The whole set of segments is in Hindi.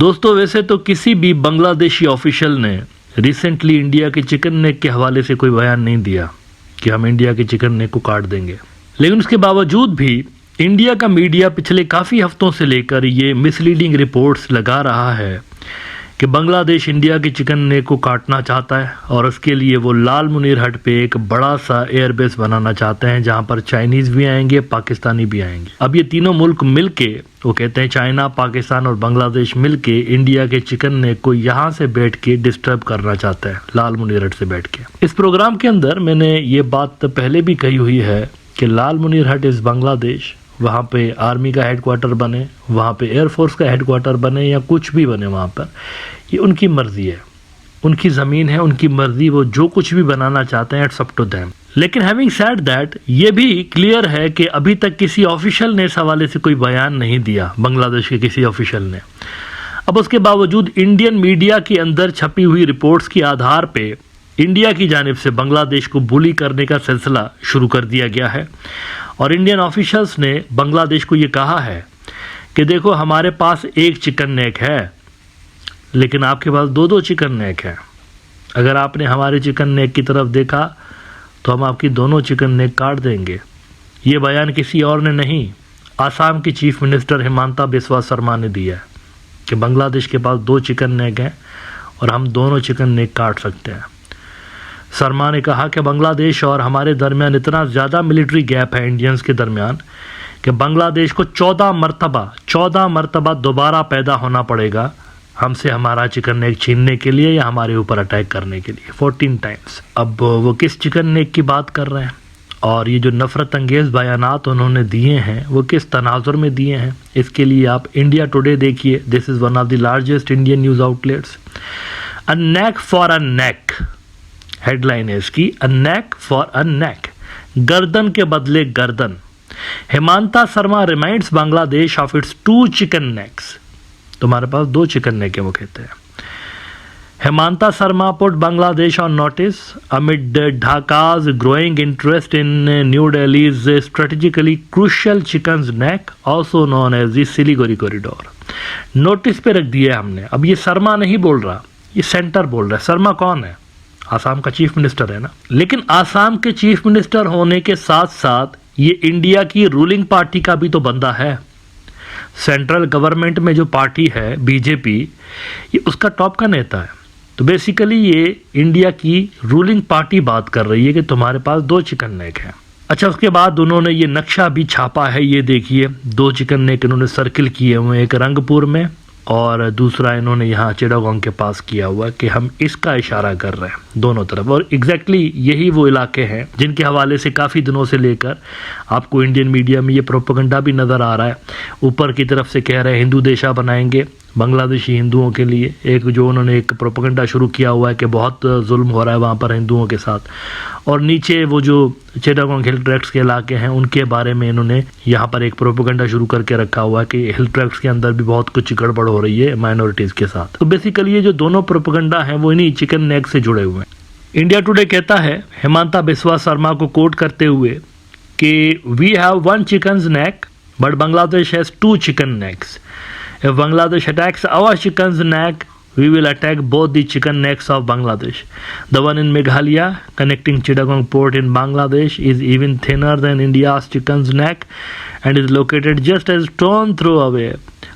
दोस्तों वैसे तो किसी भी बांग्लादेशी ऑफिशियल ने रिसेंटली इंडिया के चिकन नेक के हवाले से कोई बयान नहीं दिया कि हम इंडिया के चिकन नेक को काट देंगे, लेकिन उसके बावजूद भी इंडिया का मीडिया पिछले काफ़ी हफ्तों से लेकर ये मिसलीडिंग रिपोर्ट्स लगा रहा है कि बांग्लादेश इंडिया के चिकन नेक को काटना चाहता है और उसके लिए वो लाल मुनीर हट पे एक बड़ा सा एयरबेस बनाना चाहते हैं जहां पर चाइनीज़ भी आएंगे, पाकिस्तानी भी आएंगे। अब ये तीनों मुल्क मिलके, वो कहते हैं चाइना, पाकिस्तान और बांग्लादेश मिलके इंडिया के चिकन नेक को यहाँ से बैठ के डिस्टर्ब करना चाहते हैं, लाल मुनीर हट से बैठ के। इस प्रोग्राम के अंदर मैंने ये बात पहले भी कही हुई है कि लाल मुनीर हट इज़ बांग्लादेश, वहाँ पे आर्मी का हेडक्वार्टर बने, वहाँ पे एयरफोर्स का हेडक्वार्टर बने या कुछ भी बने, वहाँ पर ये उनकी मर्जी है, उनकी ज़मीन है, उनकी मर्जी, वो जो कुछ भी बनाना चाहते हैं, इट्स अप टू देम। लेकिन हैविंग सेड दैट, ये भी क्लियर है कि अभी तक किसी ऑफिशियल ने इस हवाले से कोई बयान नहीं दिया, बांग्लादेश के किसी ऑफिशियल ने। अब उसके बावजूद इंडियन मीडिया के अंदर छपी हुई रिपोर्ट्स के आधार पे इंडिया की जानिब से बांग्लादेश को बुली करने का सिलसिला शुरू कर दिया गया है और इंडियन ऑफिशियल्स ने बांग्लादेश को ये कहा है कि देखो हमारे पास एक चिकन नेक है लेकिन आपके पास दो चिकन नेक है। अगर आपने हमारे चिकन नेक की तरफ देखा तो हम आपकी दोनों चिकन नेक काट देंगे। ये बयान किसी और ने नहीं, आसाम की चीफ मिनिस्टर हिमांता बिस्वा शर्मा ने दिया है कि बांग्लादेश के पास 2 चिकन नेक हैं और हम दोनों चिकन नेक काट सकते हैं। शर्मा ने कहा कि बांग्लादेश और हमारे दरमियान इतना ज़्यादा मिलिट्री गैप है इंडियंस के दरमियान कि बांग्लादेश को 14 मरतबा दोबारा पैदा होना पड़ेगा हमसे हमारा चिकन नेक छीनने के लिए या हमारे ऊपर अटैक करने के लिए, 14 टाइम्स। अब वो किस चिकन नेक की बात कर रहे हैं और ये जो नफ़रत अंगेज़ बयानात उन्होंने दिए हैं वो किस तनाजुर में दिए हैं, इसके लिए आप इंडिया टुडे देखिए। This is one of the largest Indian news outlets. A neck for a neck, headline है इसकी, अ नेक फॉर अ नेक, गर्दन के बदले गर्दन। Himanta Sharma reminds Bangladesh of its 2 chicken necks. तुम्हारे पास 2 चिकन नेक है, वो कहते हैं। Himanta Sharma put Bangladesh on notice amid ढाका's growing interest in New Delhi's strategically crucial chicken's neck, also known as the Siliguri corridor. Notice पे रख दिया हमने। अब ये शर्मा नहीं बोल रहा, ये सेंटर बोल रहा है। शर्मा कौन है? आसाम का चीफ मिनिस्टर है ना। लेकिन आसाम के चीफ मिनिस्टर होने के साथ साथ ये इंडिया की रूलिंग पार्टी का भी तो बंदा है। सेंट्रल गवर्नमेंट में जो पार्टी है बीजेपी, ये उसका टॉप का नेता है। तो बेसिकली ये इंडिया की रूलिंग पार्टी बात कर रही है कि तुम्हारे पास 2 चिकन नेक है। अच्छा, उसके बाद उन्होंने ये नक्शा भी छापा है, ये देखिए 2 चिकन नेक इन्होंने सर्किल किए हुए हैं, एक रंगपुर में और दूसरा इन्होंने यहाँ चिटागोंग के पास किया हुआ कि हम इसका इशारा कर रहे हैं दोनों तरफ। और एग्जैक्टली यही वो इलाके हैं जिनके हवाले से काफ़ी दिनों से लेकर आपको इंडियन मीडिया में ये प्रोपेगेंडा भी नज़र आ रहा है। ऊपर की तरफ से कह रहे हैं हिंदू देशा बनाएंगे बांग्लादेशी हिंदुओं के लिए, एक जो उन्होंने एक प्रोपेगेंडा शुरू किया हुआ है कि बहुत जुल्म हो रहा है वहाँ पर हिंदुओं के साथ, और नीचे वो जो चिटागोंग हिल ट्रैक्ट्स के इलाके हैं उनके बारे में इन्होंने यहाँ पर एक प्रोपेगेंडा शुरू करके रखा हुआ है कि हिल ट्रैक्ट्स के अंदर भी बहुत कुछ गड़बड़ हो रही है माइनॉरिटीज़ के साथ। तो बेसिकली ये जो दोनों प्रोपेगेंडा हैं वो इन्हीं चिकन नेक से जुड़े हुए हैं। इंडिया टुडे कहता है हिमांता बिस्वा शर्मा को कोट करते हुए कि we have 1 chicken neck but Bangladesh has 2 chicken necks. If Bangladesh attacks our chicken's neck, we will attack both the chicken necks of Bangladesh. The one in Meghalaya, connecting Chittagong port in Bangladesh, is even thinner than India's chicken's neck and is located just a stone throw away,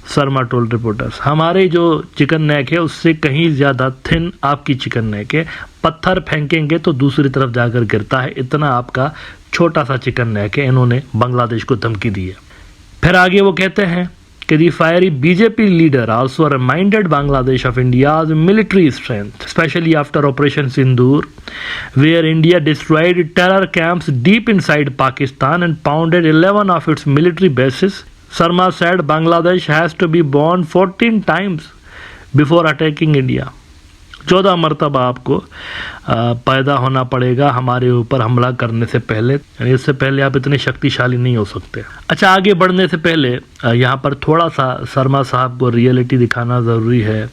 Sharma told reporters. हमारे जो चिकन नेक है उससे कहीं ज़्यादा थिन आपकी चिकन नेक है। पत्थर फेंकेंगे तो दूसरी तरफ जाकर गिरता है, इतना आपका छोटा सा चिकन नेक है। इन्होंने बांग्लादेश को धमकी दी है। फिर आगे वो कहते हैं कि the fiery BJP leader also reminded Bangladesh of India's military strength, especially after Operation Sindoor, where India destroyed terror camps deep inside Pakistan and pounded 11 of its military bases. Sharma said Bangladesh has to be bombed 14 times before attacking India. 14 मरतबा आपको पैदा होना पड़ेगा हमारे ऊपर हमला करने से पहले, यानी इससे पहले आप इतने शक्तिशाली नहीं हो सकते। अच्छा, आगे बढ़ने से पहले यहाँ पर थोड़ा सा शर्मा साहब को रियलिटी दिखाना ज़रूरी है।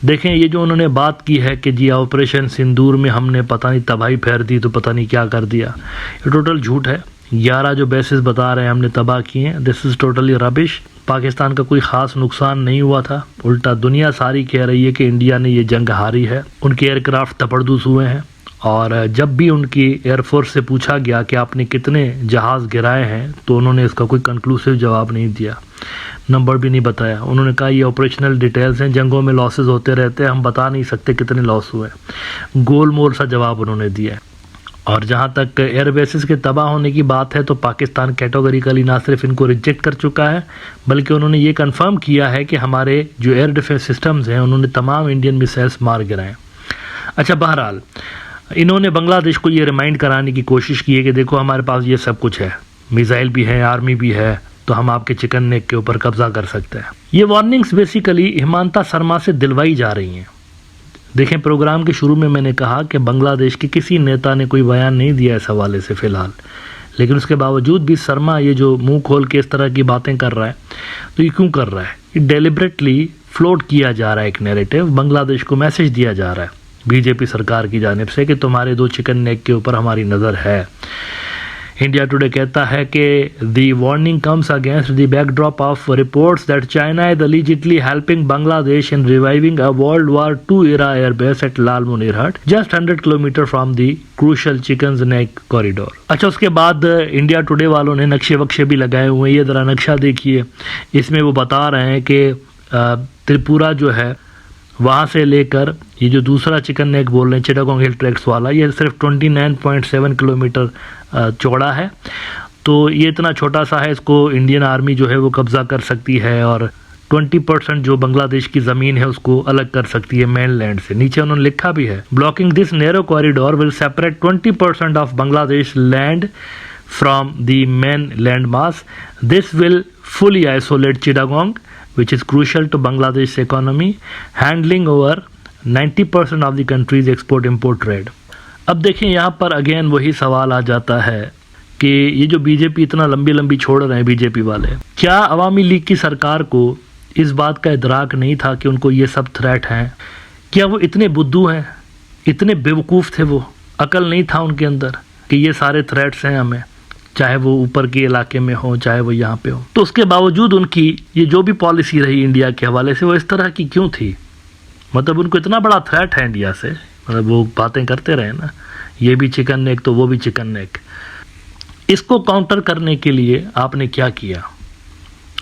देखें, ये जो उन्होंने बात की है कि जी ऑपरेशन सिंदूर में हमने पता नहीं तबाही फेर दी तो पता नहीं क्या कर दिया, ये टोटल झूठ है। 11 जो बेसिस बता रहे हैं हमने तबाह किए हैं, this is totally rubbish. Pakistan का कोई ख़ास नुकसान नहीं हुआ था। उल्टा दुनिया सारी कह रही है कि इंडिया ने ये जंग हारी है। उनके एयरक्राफ्ट तपड़दूस हुए हैं और जब भी उनकी एयरफोर्स से पूछा गया कि आपने कितने जहाज़ गिराए हैं तो उन्होंने इसका कोई कंक्लूसिव जवाब नहीं दिया, नंबर भी नहीं बताया। उन्होंने कहा ये ऑपरेशनल डिटेल्स हैं, जंगों में लॉसेस होते रहते हैं, हम बता नहीं सकते कितने लॉस हुए। गोल मोल सा जवाब उन्होंने दिया। और जहाँ तक एयर बेसिस के तबाह होने की बात है तो पाकिस्तान कैटेगोरिकली ना सिर्फ इनको रिजेक्ट कर चुका है बल्कि उन्होंने ये कंफर्म किया है कि हमारे जो एयर डिफेंस सिस्टम्स हैं उन्होंने तमाम इंडियन मिसाइल्स मार गिराए। अच्छा, बहरहाल इन्होंने बांग्लादेश को ये रिमाइंड कराने की कोशिश की है कि देखो हमारे पास ये सब कुछ है, मिसाइल भी है, आर्मी भी है, तो हम आपके चिकन नेक के ऊपर कब्जा कर सकते हैं। ये वार्निंग्स बेसिकली हेमंता शर्मा से दिलवाई जा रही हैं। देखें, प्रोग्राम के शुरू में मैंने कहा कि बांग्लादेश के किसी नेता ने कोई बयान नहीं दिया इस हवाले से फ़िलहाल, लेकिन उसके बावजूद भी शर्मा ये जो मुंह खोल के इस तरह की बातें कर रहा है, तो ये क्यों कर रहा है? ये डेलिबरेटली फ्लोट किया जा रहा है एक नैरेटिव, बांग्लादेश को मैसेज दिया जा रहा है बीजेपी सरकार की जानिब से कि तुम्हारे 2 चिकन नेक के ऊपर हमारी नज़र है। इंडिया टुडे कहता है कि the warning comes against the backdrop of reports that China is allegedly helping Bangladesh in reviving a world war 2 era airbase at Lalmonirhat just 100 kilometre from the crucial chicken neck corridor. अच्छा, उसके बाद इंडिया टुडे वालों ने नक्शे वक्शे भी लगाए हुए हैं। ये ज़रा नक्शा देखिए, इसमें वो बता रहे हैं कि त्रिपुरा जो है वहाँ से लेकर ये जो दूसरा चिकन नेक बोल रहे हैं चिटागोंग हिल ट्रैक्स वाला, ये सिर्फ 29.7 किलोमीटर चौड़ा है। तो ये इतना छोटा सा है, इसको इंडियन आर्मी जो है वो कब्ज़ा कर सकती है और 20% जो बांग्लादेश की ज़मीन है उसको अलग कर सकती है मेन लैंड से। नीचे उन्होंने लिखा भी है, blocking this narrow corridor will separate 20% of Bangladesh land from the main land mass. This will fully isolate Chittagong, which is crucial to Bangladesh economy, handling over 90% of the country's export-import trade. अब देखें, यहाँ पर अगेन वही सवाल आ जाता है कि ये जो बीजेपी इतना लंबी लंबी छोड़ रहे हैं बीजेपी वाले, क्या अवामी लीग की सरकार को इस बात का इदराक नहीं था कि उनको ये सब थ्रेट हैं? क्या वो इतने बुद्धू हैं, इतने बेवकूफ़ थे, वो अकल नहीं था उनके अंदर कि ये सारे थ्रेट्स हैं हमें, चाहे वो ऊपर के इलाके में हो चाहे वो यहाँ पे हो? तो उसके बावजूद उनकी ये जो भी पॉलिसी रही इंडिया के हवाले से वो इस तरह की क्यों थी? मतलब उनको इतना बड़ा थ्रेट है इंडिया से, मतलब वो बातें करते रहे ना, ये भी चिकन नेक तो वो भी चिकन नेक। इसको काउंटर करने के लिए आपने क्या किया?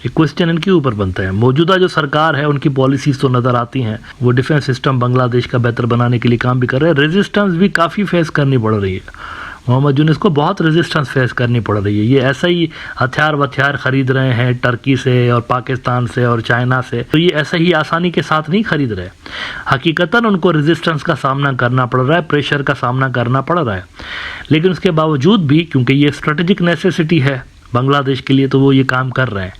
एक क्वेश्चन इनके ऊपर बनता है। मौजूदा जो सरकार है उनकी पॉलिसीज तो नज़र आती हैं, वो डिफेंस सिस्टम बांग्लादेश का बेहतर बनाने के लिए काम भी कर रहे हैं। रेजिस्टेंस भी काफ़ी फेस करनी पड़ रही है। मोहम्मद यूनुस को बहुत रेजिस्टेंस फेस करनी पड़ रही है। ये ऐसा ही हथियार खरीद रहे हैं टर्की से और पाकिस्तान से और चाइना से, तो ये ऐसा ही आसानी के साथ नहीं खरीद रहे। हकीकतन उनको रेजिस्टेंस का सामना करना पड़ रहा है, प्रेशर का सामना करना पड़ रहा है, लेकिन उसके बावजूद भी क्योंकि ये स्ट्रेटेजिक नेसेसिटी है बांग्लादेश के लिए तो वो ये काम कर रहे हैं।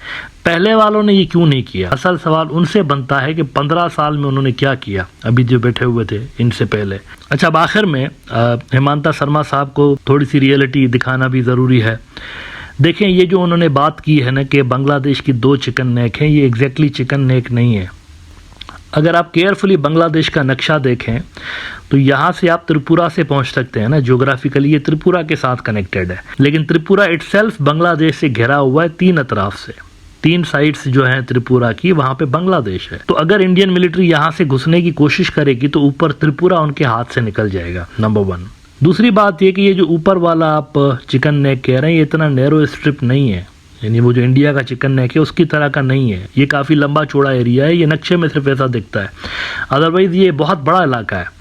पहले वालों ने ये क्यों नहीं किया? असल सवाल उनसे बनता है कि 15 साल में उन्होंने क्या किया, अभी जो बैठे हुए थे इनसे पहले। अच्छा, अब आखिर में हेमंता शर्मा साहब को थोड़ी सी रियलिटी दिखाना भी ज़रूरी है। देखें, ये जो उन्होंने बात की है ना कि बांग्लादेश की 2 चिकन नेक हैं, ये एग्जैक्टली चिकन नेक नहीं है। अगर आप केयरफुली बांग्लादेश का नक्शा देखें तो यहाँ से आप त्रिपुरा से पहुँच सकते हैं ना, ज्योग्राफिकली ये त्रिपुरा के साथ कनेक्टेड है, लेकिन त्रिपुरा इटसेल्फ बांग्लादेश से घिरा हुआ है 3 अतराफ से। 3 साइड्स जो हैं त्रिपुरा की, वहाँ पे बांग्लादेश है। तो अगर इंडियन मिलिट्री यहाँ से घुसने की कोशिश करेगी तो ऊपर त्रिपुरा उनके हाथ से निकल जाएगा, नंबर 1। दूसरी बात ये कि ये जो ऊपर वाला आप चिकन नेक कह रहे हैं, ये इतना नैरो स्ट्रिप नहीं है, यानी वो जो इंडिया का चिकन नेक है उसकी तरह का नहीं है। ये काफ़ी लंबा चौड़ा एरिया है, ये नक्शे में सिर्फ ऐसा दिखता है, अदरवाइज ये बहुत बड़ा इलाका है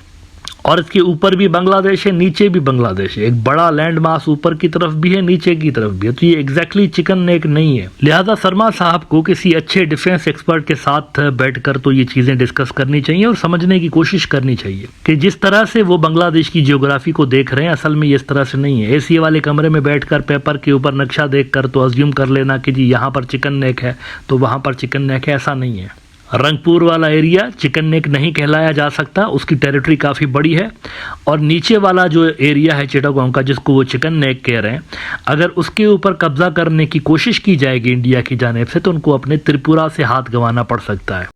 और इसके ऊपर भी बांग्लादेश है, नीचे भी बांग्लादेश है। एक बड़ा लैंड मास ऊपर की तरफ भी है, नीचे की तरफ भी है, तो ये एग्जैक्टली चिकन नेक नहीं है। लिहाजा शर्मा साहब को किसी अच्छे डिफेंस एक्सपर्ट के साथ बैठकर तो ये चीज़ें डिस्कस करनी चाहिए और समझने की कोशिश करनी चाहिए कि जिस तरह से वो बांग्लादेश की जियोग्राफी को देख रहे हैं असल में ये इस तरह से नहीं है। एसी वाले कमरे में बैठकर पेपर के ऊपर नक्शा देखकर तो अज्यूम कर लेना कि जी यहाँ पर चिकन नेक है तो वहाँ पर चिकन नेक है, ऐसा नहीं है। रंगपुर वाला एरिया चिकन नेक नहीं कहलाया जा सकता, उसकी टेरिटरी काफ़ी बड़ी है। और नीचे वाला जो एरिया है चिटागोंग का, जिसको वो चिकन नेक कह रहे हैं, अगर उसके ऊपर कब्जा करने की कोशिश की जाएगी इंडिया की जानिब से तो उनको अपने त्रिपुरा से हाथ गंवाना पड़ सकता है।